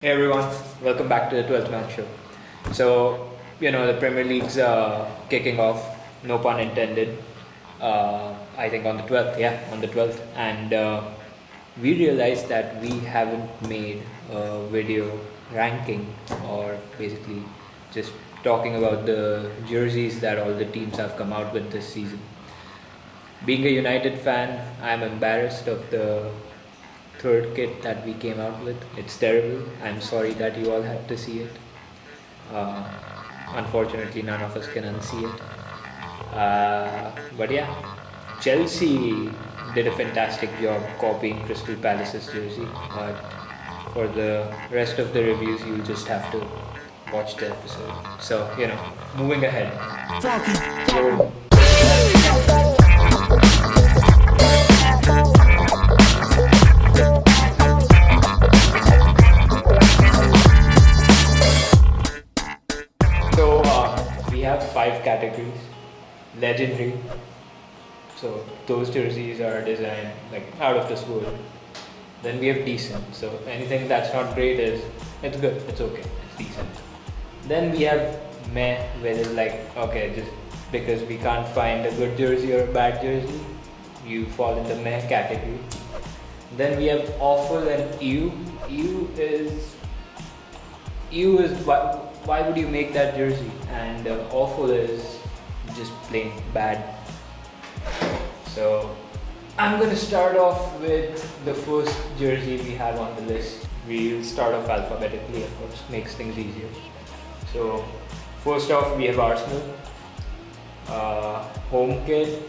Hey everyone, welcome back to the 12th Man Show. So, the Premier League's kicking off, no pun intended. I think on the 12th, yeah, on the 12th. And we realized that we haven't made a video ranking or basically just talking about the jerseys that all the teams have come out with this season. Being a United fan, I'm embarrassed of the third kit that we came out with. It's terrible. I'm sorry that you all had to see it. Uh, Unfortunately, none of us can unsee it. But yeah, Chelsea did a fantastic job copying Crystal Palace's jersey. But for the rest of the reviews, you'll just have to watch the episode. So, moving ahead. So, we have five categories. Legendary. So those jerseys are designed like out of this world. Then we have decent. So anything that's not great it's good. It's okay. It's decent. Then we have meh, where it's like okay, just because we can't find a good jersey or a bad jersey, you fall in the meh category. Then we have awful and ew. Ew is why would you make that jersey? And awful is just plain bad. So I'm gonna start off with the first jersey we have on the list. We'll start off alphabetically, of course, makes things easier. So first off, we have Arsenal. Home kit.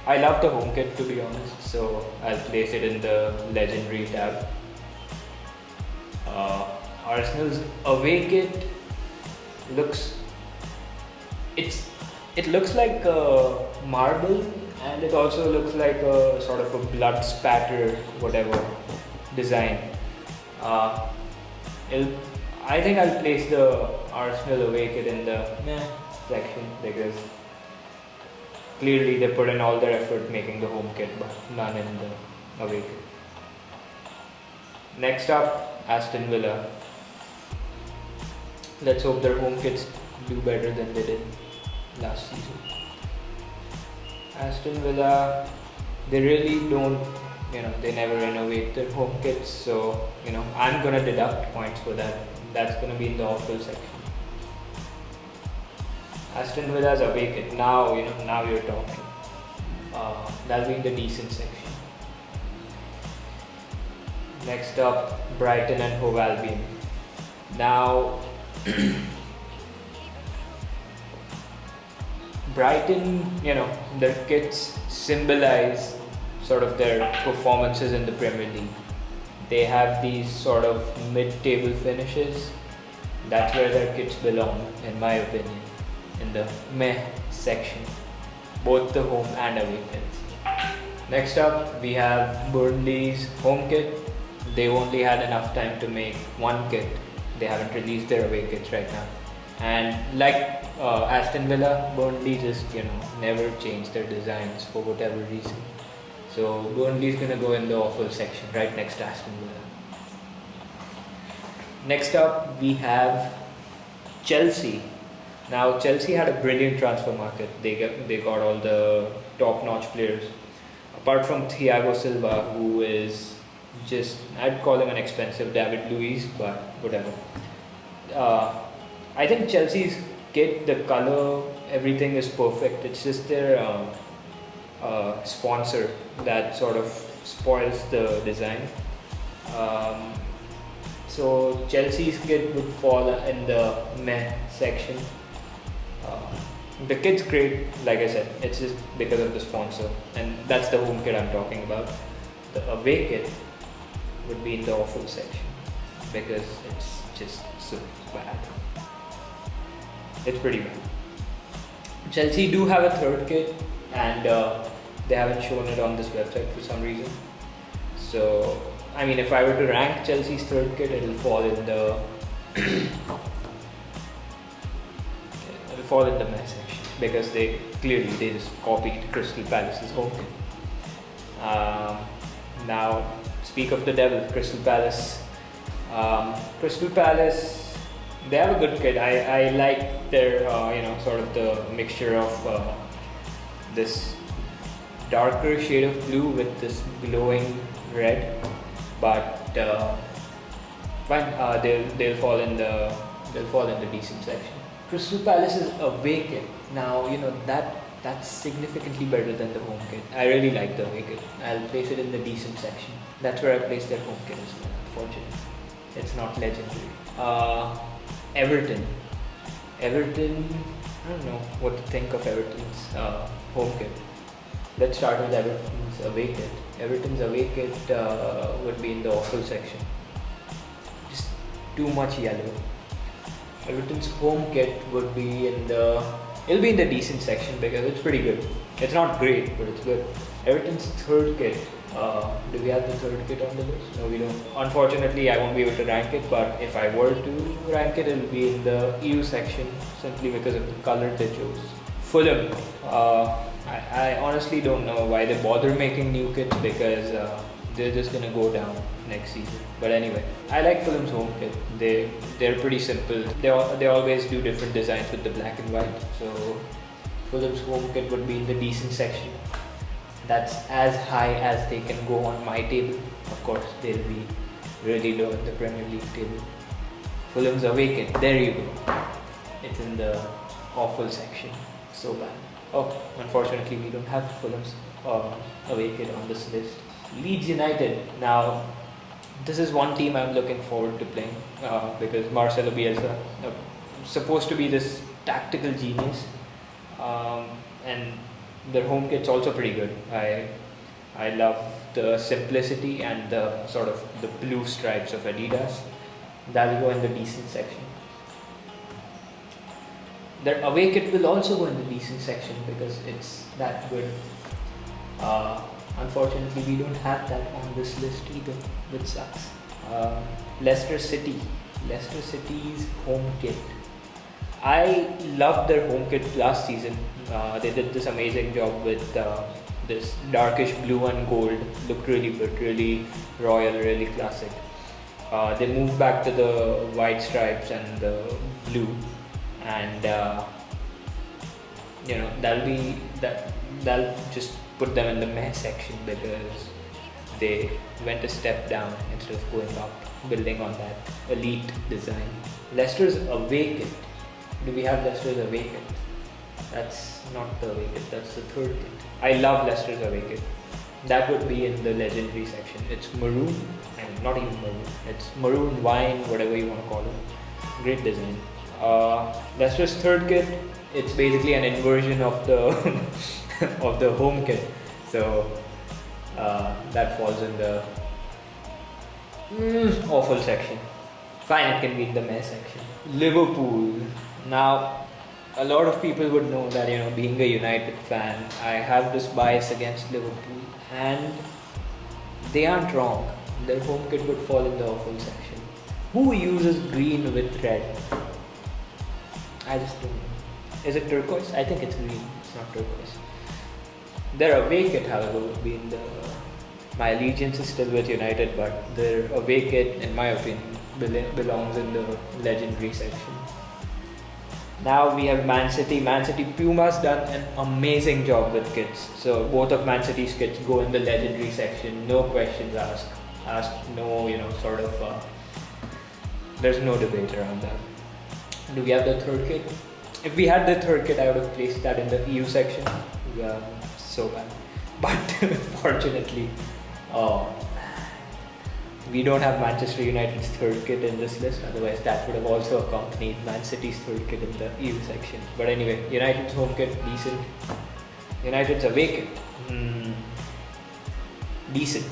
I love the home kit, to be honest, so I'll place it in the legendary tab. Arsenal's away kit it looks like a marble, and it also looks like a sort of a blood spatter whatever design. I think I'll place the Arsenal away kit in the meh section because clearly they put in all their effort making the home kit but none in the away kit. Next up, Aston Villa. Let's hope their home kits do better than they did last season. Aston Villa, they really don't, they never innovate their home kits, so, I'm gonna deduct points for that. That's gonna be in the awful section. Aston Villa's away kit, now you're talking. That'll be in the decent section. Next up, Brighton and Hove Albion. Now, Brighton, their kits symbolize sort of their performances in the Premier League. They have these sort of mid-table finishes. That's where their kits belong, in my opinion, in the meh section, both the home and away kits. Next up, we have Burnley's home kit. They've only had enough time to make one kit. They haven't released their away kits right now. And like Aston Villa, Burnley just never changed their designs for whatever reason. So Burnley's gonna go in the awful section right next to Aston Villa. Next up we have Chelsea. Now Chelsea had a brilliant transfer market. They got all the top-notch players. Apart from Thiago Silva, who is I'd call him an expensive David Luiz, but whatever. I think Chelsea's kit, the color, everything is perfect. It's just their sponsor that sort of spoils the design. So Chelsea's kit would fall in the meh section. The kit's great, like I said, it's just because of the sponsor, and that's the home kit I'm talking about. The away kit would be in the awful section because it's just so bad. It's pretty bad. Chelsea do have a third kit, and they haven't shown it on this website for some reason. So, if I were to rank Chelsea's third kit, it'll fall in the mess section because they just copied Crystal Palace's home kit. Now, speak of the devil, Crystal Palace Crystal Palace, they have a good kit. I like their sort of the mixture of this darker shade of blue with this glowing red, but fine. They'll fall in the decent section. Crystal Palace is away kit. Now that's significantly better than the home kit. I really like the away kit. I'll place it in the decent section. That's where I place their home kit as well. Unfortunately, it's not legendary. Everton. Everton. I don't know what to think of Everton's home kit. Let's start with Everton's away kit. Everton's away kit would be in the awful section. Just too much yellow. Everton's home kit would be it'll be in the decent section because it's pretty good. It's not great, but it's good. Everton's third kit. Do we have the third kit on the list? No, we don't. Unfortunately, I won't be able to rank it, but if I were to rank it, it'll be in the EU section simply because of the color they chose. Fulham. I honestly don't know why they bother making new kits because they're just gonna go down next season. But anyway, I like Fulham's home kit. They're pretty simple. They always do different designs with the black and white. So Fulham's home kit would be in the decent section. That's as high as they can go on my table. Of course, they'll be really low in the Premier League table. Fulham's away kit. There you go. It's in the awful section. So bad. Oh, unfortunately, we don't have Fulham's away kit on this list. Leeds United. Now, this is one team I'm looking forward to playing because Marcelo Bielsa supposed to be this tactical genius, and their home kit's also pretty good. I love the simplicity and the sort of the blue stripes of Adidas. That'll go in the decent section. Their away kit will also go in the decent section because it's that good. Unfortunately, we don't have that on this list either, which sucks. Leicester City. Leicester City's home kit. I loved their home kit last season. They did this amazing job with this darkish blue and gold. Looked really good, really royal, really classic. They moved back to the white stripes and the blue, and that'll just put them in the meh section because they went a step down instead of going up, building on that elite design. Leicester's away kit. Do we have Leicester's away kit? That's not the away kit, that's the third kit. I love Leicester's away kit. That would be in the legendary section. It's maroon, and not even maroon. It's maroon wine, whatever you want to call it. Great design. Leicester's third kit. It's basically an inversion of the of the home kit. So that falls in the awful section. Fine, it can be in the mess section. Liverpool. Now, a lot of people would know that, being a United fan, I have this bias against Liverpool, and they aren't wrong. Their home kit would fall in the awful section. Who uses green with red? I just don't know. Is it turquoise? I think it's green. It's not turquoise. Their away kit, however, would be in the. My allegiance is still with United, but their away kit, in my opinion, belongs in the legendary section. Now we have Man City. Man City Puma's done an amazing job with kits. So both of Man City's kits go in the legendary section. No questions asked. No, there's no debate around that. Do we have the third kit? If we had the third kit, I would have placed that in the EU section. Yeah, so bad. But fortunately, we don't have Manchester United's third kit in this list. Otherwise, that would have also accompanied Man City's third kit in the EU section. But anyway, United's home kit, decent. United's away kit, decent.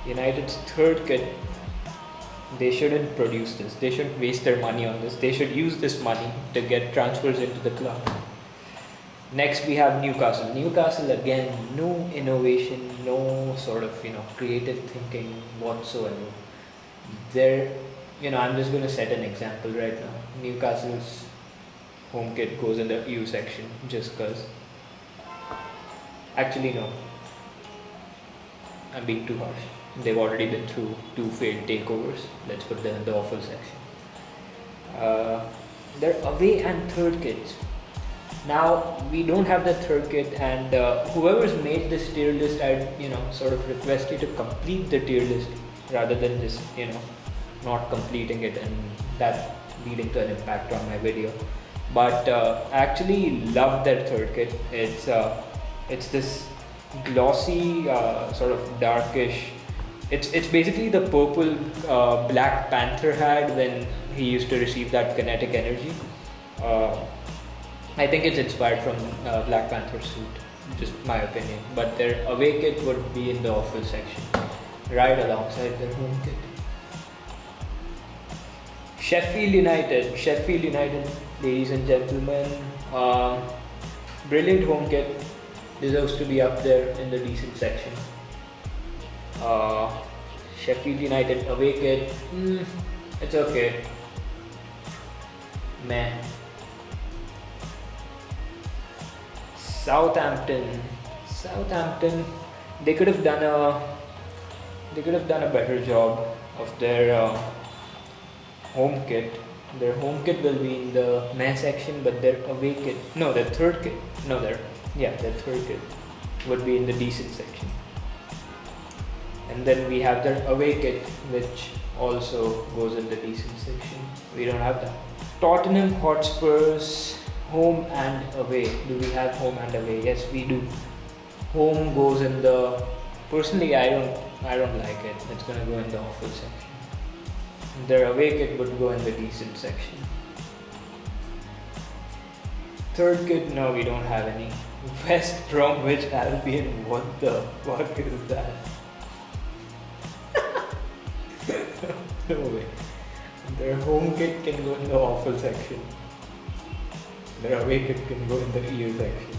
United's third kit, they shouldn't produce this. They shouldn't waste their money on this. They should use this money to get transfers into the club. Next, we have Newcastle. Newcastle, again, no innovation, no sort of creative thinking whatsoever. I'm just going to set an example right now. Newcastle's home kit goes in the EU section just because. Actually, no. I'm being too harsh. They've already been through 2 failed takeovers. Let's put them in the awful section. Their away and third kits. Now we don't have the third kit, and whoever's made this tier list, I'd sort of request you to complete the tier list rather than just not completing it and that leading to an impact on my video. But I actually love their third kit. It's this glossy sort of darkish. It's basically the purple Black Panther had when he used to receive that kinetic energy. I think it's inspired from Black Panther's suit, just my opinion. But their away kit would be in the awful section, right alongside their home kit. Sheffield United, ladies and gentlemen, brilliant home kit, deserves to be up there in the decent section. Sheffield United away kit, it's okay. Meh. Southampton, they could have done a better job of their home kit. Their home kit will be in the meh section, but their away kit, their third kit would be in the decent section. And then we have their away kit, which also goes in the decent section. We don't have that. Tottenham Hotspurs, home and away. Do we have home and away? Yes, we do. Home goes in the. Personally, I don't like it. It's gonna go in the awful section. Their away kit would go in the decent section. Third kit, no, we don't have any. West Bromwich Albion. What the fuck is that? No way. Their home kit can go in the awful section. Their away kit can go in the ear section.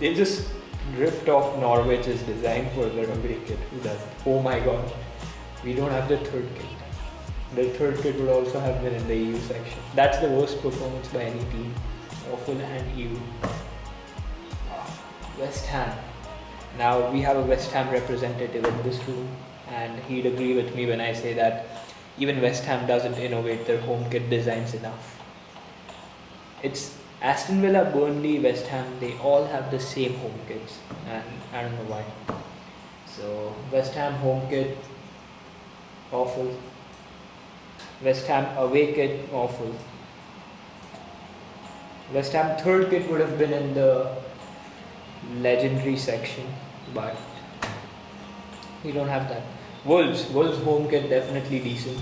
They just ripped off Norwich's design for their away kit. Who does it? Oh my god. We don't have the third kit. The third kit would also have been in the EU section. That's the worst performance by any team. Awful and EU. West Ham. Now we have a West Ham representative in this room, and he'd agree with me when I say that even West Ham doesn't innovate their home kit designs enough. It's Aston Villa, Burnley, West Ham, they all have the same home kits, and I don't know why. So West Ham home kit, awful. West Ham away kit, awful. West Ham third kit would have been in the legendary section, but we don't have that. Wolves home kit definitely decent,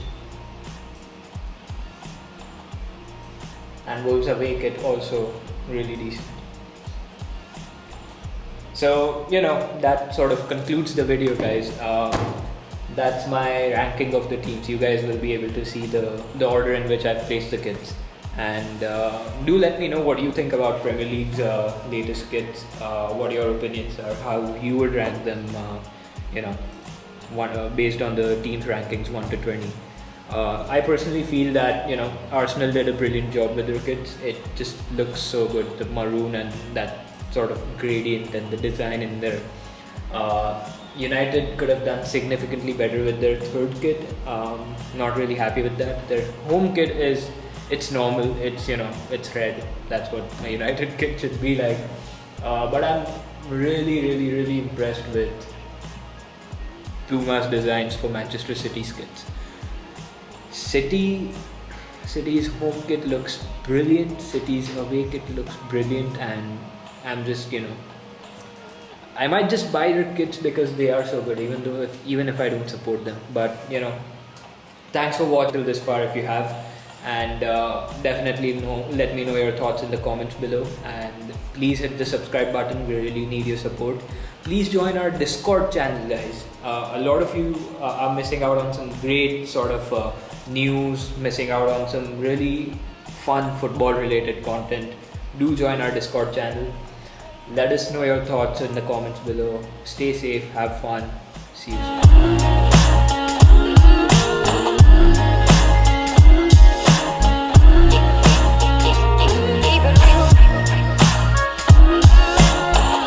and Wolves away kit also really decent. So that sort of concludes the video, guys. That's my ranking of the teams. You guys will be able to see the order in which I've placed the kits. And do let me know what you think about Premier League's latest kits, what your opinions are, how you would rank them, based on the team's rankings 1 to 20. I personally feel that Arsenal did a brilliant job with their kits. It just looks so good, the maroon and that sort of gradient and the design in there. United could have done significantly better with their third kit. Not really happy with that. Their home kit it's normal. It's red. That's what a United kit should be like. But I'm really impressed with Puma's designs for Manchester City's kits. City's home kit looks brilliant. City's away kit looks brilliant, and I'm just I might just buy their kits because they are so good, even if I don't support them. But thanks for watching till this far if you have, and definitely let me know your thoughts in the comments below, and please hit the subscribe button. We really need your support. Please join our Discord channel, guys. A lot of you are missing out on some great sort of news, missing out on some really fun football related content. Do join our Discord channel. Let us know your thoughts in the comments below. Stay safe, have fun. See you soon.